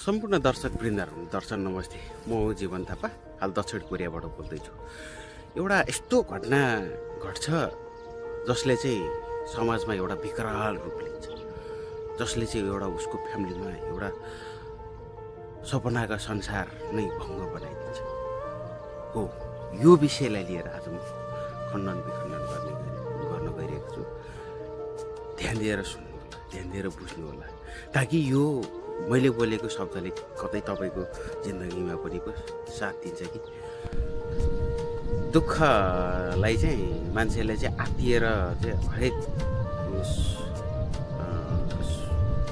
सम्पूर्ण दर्शक वृन्दहरू दर्शन नमस्ते। म हो जीवन थापा, हाल दक्षिण कोरियाबाट बोल्दैछु। एउटा यस्तो घटना घट्छ जसले चाहिँ समाजमा एउटा विकराल रूप लिन्छ, जसले चाहिँ एउटा उसको फ्यामिलीमा एउटा सपनाका संसार नै भङ्ग बनाइदिन्छ। हो, यो विषयलाई लिएर आज म खण्डन विखण्डन गर्न गइरहेको छु। ध्यान दिएर सुन्नु होला, ध्यान दिएर बुझ्नु होला, ताकि यो मैले बोलेको शब्दले कतै तपाईँको जिन्दगीमा पनि साथ दिन्छ कि। दुःखलाई चाहिँ मान्छेले चाहिँ आत्तिएर चाहिँ हरेक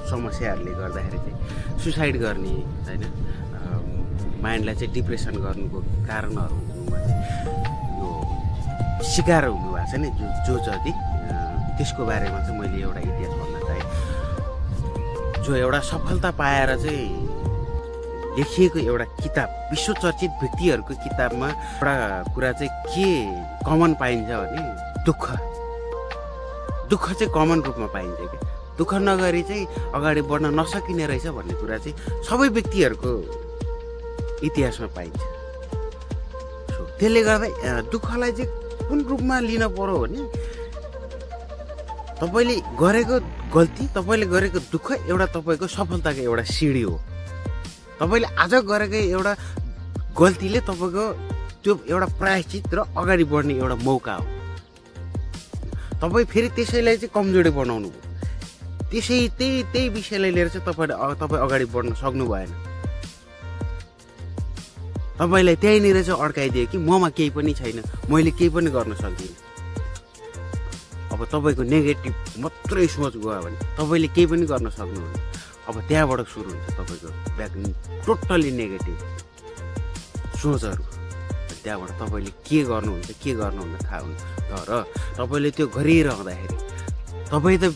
समस्याहरूले गर्दाखेरि चाहिँ सुसाइड गर्ने होइन, माइन्डलाई चाहिँ डिप्रेसन गर्नुको कारणहरू हुनुमा चाहिँ यो शिकार हुनुभएको छ नि जो जति, त्यसको बारेमा चाहिँ मैले एउटा इतिहास भन्न चाहेँ। जो एउटा सफलता पाएर चाहिँ लेखिएको एउटा किताब, विश्वचर्चित व्यक्तिहरूको किताबमा एउटा कुरा चाहिँ के कमन पाइन्छ भने दुःख चाहिँ कमन रूपमा पाइन्छ कि दुःख नगरी चाहिँ अगाडि बढ्न नसकिने रहेछ भन्ने कुरा चाहिँ सबै व्यक्तिहरूको इतिहासमा पाइन्छ। त्यसले गर्दा दुःखलाई चाहिँ कुन रूपमा लिन पर्यो भने तपाईँले गरेको गल्ती, तपाईँले गरेको दुःख एउटा तपाईँको सफलताको एउटा सिडी हो। तपाईँले आज गरेको एउटा गल्तीले तपाईँको त्यो एउटा प्रायश्चित र अगाडि बढ्ने एउटा मौका हो। तपाईँ फेरि त्यसैलाई चाहिँ कमजोरी बनाउनु भयो, त्यही विषयलाई लिएर चाहिँ तपाईँ अगाडि बढ्न सक्नु भएन। तपाईँलाई त्यहीँनिर चाहिँ अड्काइदियो कि ममा केही पनि छैन, मैले केही पनि गर्न सक्दिनँ। अब तपाईँको नेगेटिभ मात्रै सोच गयो भने तपाईँले केही पनि गर्न सक्नुहुन्न। अब त्यहाँबाट सुरु हुन्छ तपाईँको ब्याक टोटल्ली नेगेटिभ सोचहरू। त्यहाँबाट तपाईँले के गर्नुहुन्छ के गर्नुहुन्न थाहा हुन्छ। तर तपाईँले त्यो गरिरहँदाखेरि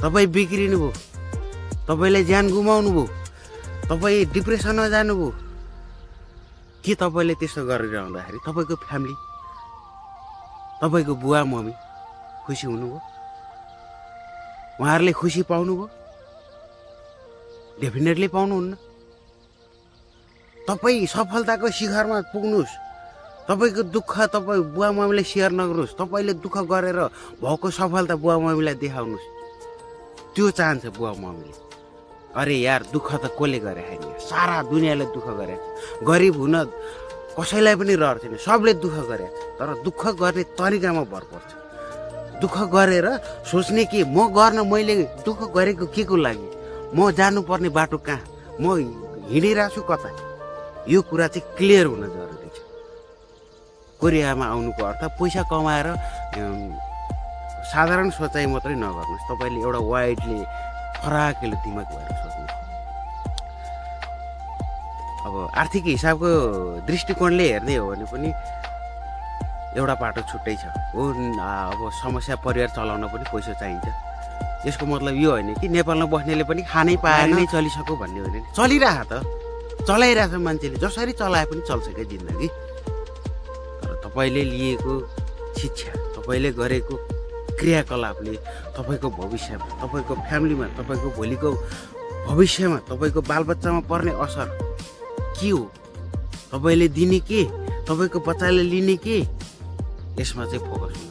तपाईँ बिग्रिनु भयो, तपाईँलाई ज्यान गुमाउनु भयो, तपाईँ डिप्रेसनमा जानुभयो। के तपाईँले त्यसो गरिरहँदाखेरि तपाईँको फ्यामिली, तपाईँको बुवा मम्मी खुसी हुनुभयो? उहाँहरूले खुसी पाउनुभयो? डेफिनेटली पाउनुहुन्न। तपाईँ सफलताको शिखरमा पुग्नुहोस्, तपाईँको दुःख तपाईँ बुवा मम्मीलाई सेयर नगर्नुहोस्, तपाईँले दुःख गरेर भएको सफलता बुवा मम्मीलाई देखाउनुहोस्। त्यो चाहन्छ बुवा मम्मीले। अरे यार, दुःख त कसले गरे होइन, सारा दुनियाँले दुःख गरेको छ। गरिब हुन कसैलाई पनि रहर छैन, सबले दुःख गरेको छ। तर दुःख गर्ने तरिकामा भर पर्छ। दुःख गरेर सोच्ने कि मैले दुःख गरेको के को लागि, म जानुपर्ने बाटो कहाँ, म हिँडिरहेको छु कता, यो कुरा चाहिँ क्लियर हुन जरुरी छ। कोरियामा आउनुको अर्थ पैसा कमाएर साधारण सोचाइ मात्रै नगर्नुहोस्, तपाईँले एउटा वाइडली फराकिलो दिमाग भएर सोच्नु। अब आर्थिक हिसाबको दृष्टिकोणले हेर्ने हो भने पनि एउटा बाटो छुट्टै छ। हो, अब समस्या परिवार चलाउन पनि पैसा चाहिन्छ। यसको मतलब यो होइन कि नेपालमा बस्नेले पनि खानै पाएर नै चलिसक्यो भन्ने होइन। चलिरह त, चलाइरहेछ मान्छेले, जसरी चलाए पनि चल्छ क्या जिन्दगी। तर तपाईँले लिएको शिक्षा, तपाईँले गरेको क्रियाकलापले तपाईँको भविष्यमा, तपाईँको फ्यामिलीमा, तपाईँको भोलिको भविष्यमा, तपाईँको बालबच्चामा पर्ने असर के हो, तपाईँले दिने के, तपाईँको बच्चाले लिने के, यसमा चाहिँ फोकस हुन्छ।